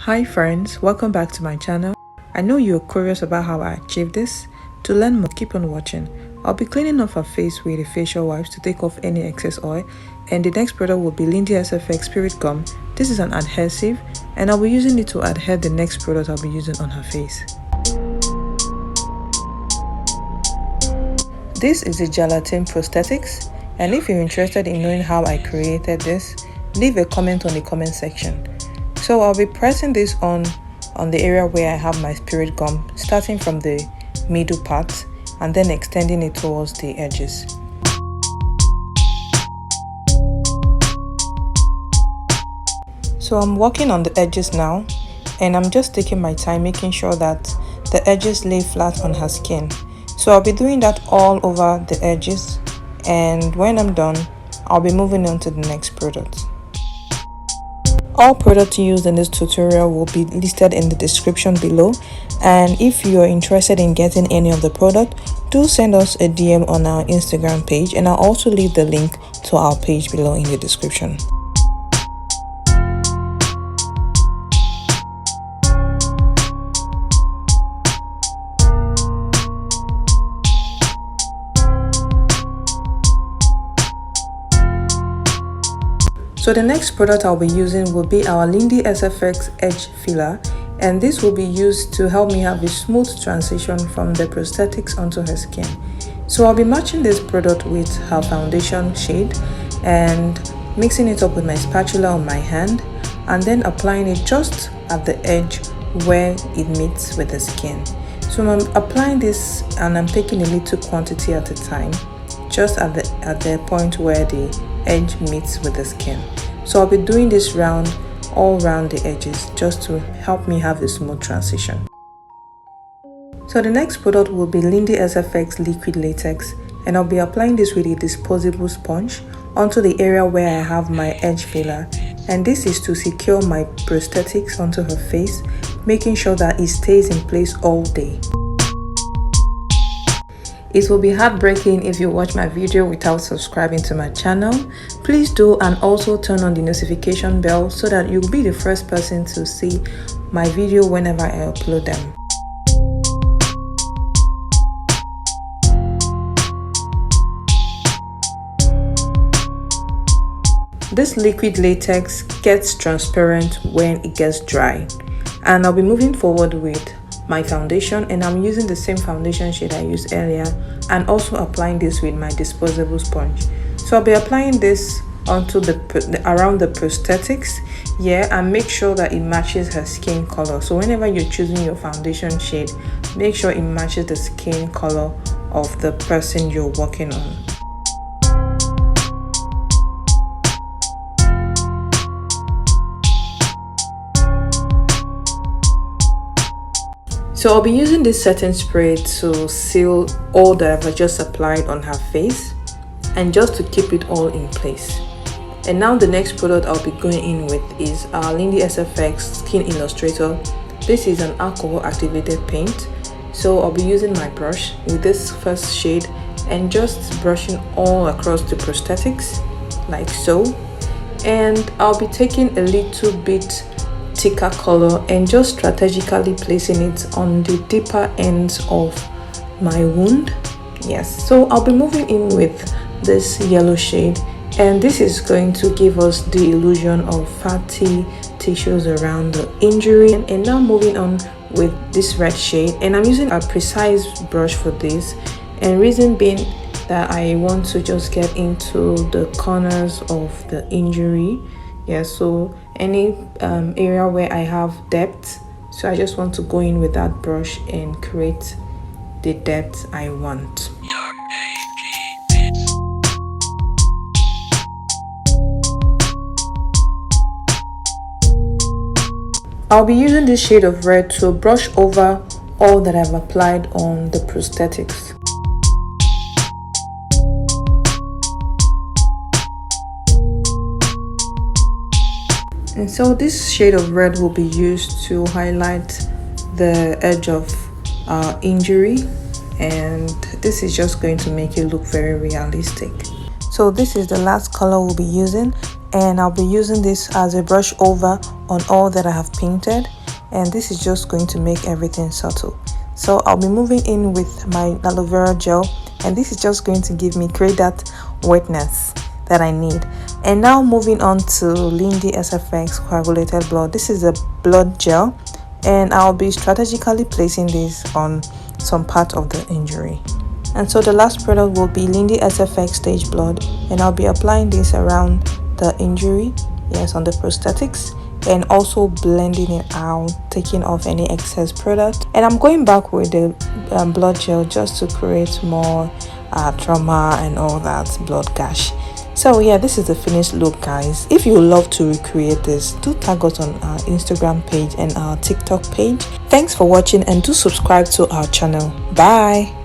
Hi friends, welcome back to my channel. I know you're curious about how I achieved this. To learn more, keep on watching. I'll be cleaning off her face with the facial wipes to take off any excess oil, and the next product will be Lindy Sfx Spirit Gum. This is an adhesive and I'll be using it to adhere the next product I'll be using on her face. This is the gelatin prosthetics, and if you're interested in knowing how I created this, leave a comment on the comment section. So I'll be pressing this on the area where I have my spirit gum, starting from the middle part and then extending it towards the edges. So I'm working on the edges now, and I'm just taking my time making sure that the edges lay flat on her skin. So I'll be doing that all over the edges, and when I'm done, I'll be moving on to the next product. All products used in this tutorial will be listed in the description below, and if you're interested in getting any of the product, do send us a DM on our Instagram page, and I'll also leave the link to our page below in the description. So the next product I'll be using will be our Lindy Sfx Edge Filler, and this will be used to help me have a smooth transition from the prosthetics onto her skin. So I'll be matching this product with her foundation shade and mixing it up with my spatula on my hand, and then applying it just at the edge where it meets with the skin. So I'm applying this and I'm taking a little quantity at a time, just at the point where the edge meets with the skin. So I'll be doing this round all around the edges just to help me have a smooth transition. So the next product will be Lindy Sfx Liquid Latex, and I'll be applying this with a disposable sponge onto the area where I have my edge filler, and this is to secure my prosthetics onto her face, making sure that it stays in place all day. It will be heartbreaking if you watch my video without subscribing to my channel. Please do, and also turn on the notification bell so that you'll be the first person to see my video whenever I upload them. This liquid latex gets transparent when it gets dry, and I'll be moving forward with my foundation, and I'm using the same foundation shade I used earlier, and also applying this with my disposable sponge. So I'll be applying this onto around the prosthetics, and make sure that it matches her skin color. So whenever you're choosing your foundation shade, make sure it matches the skin color of the person you're working on. So I'll be using this setting spray to seal all that I've just applied on her face, and just to keep it all in place. And now the next product I'll be going in with is our Lindy Sfx Skin Illustrator. This is an alcohol activated paint. So I'll be using my brush with this first shade and just brushing all across the prosthetics like so. And I'll be taking a little bit thicker color and just strategically placing it on the deeper ends of my wound. Yes, so I'll be moving in with this yellow shade, and this is going to give us the illusion of fatty tissues around the injury. And now moving on with this red shade, and I'm using a precise brush for this, and reason being that I want to just get into the corners of the injury. So any area where I have depth, so I just want to go in with that brush and create the depth I want. I'll be using this shade of red to brush over all that I've applied on the prosthetics. And so this shade of red will be used to highlight the edge of our injury, and this is just going to make it look very realistic. So this is the last color we'll be using, and I'll be using this as a brush over on all that I have painted, and this is just going to make everything subtle. So I'll be moving in with my aloe vera gel, and this is just going to create that wetness that I need. And now moving on to Lindy Sfx Coagulated Blood. This is a blood gel, and I'll be strategically placing this on some part of the injury. And so the last product will be Lindy Sfx Stage Blood, and I'll be applying this around the injury, yes, on the prosthetics, and also blending it out, taking off any excess product. And I'm going back with the blood gel just to create more trauma and all that blood gash. So yeah, this is the finished look, guys. If you would love to recreate this, do tag us on our Instagram page and our TikTok page. Thanks for watching, and do subscribe to our channel. Bye.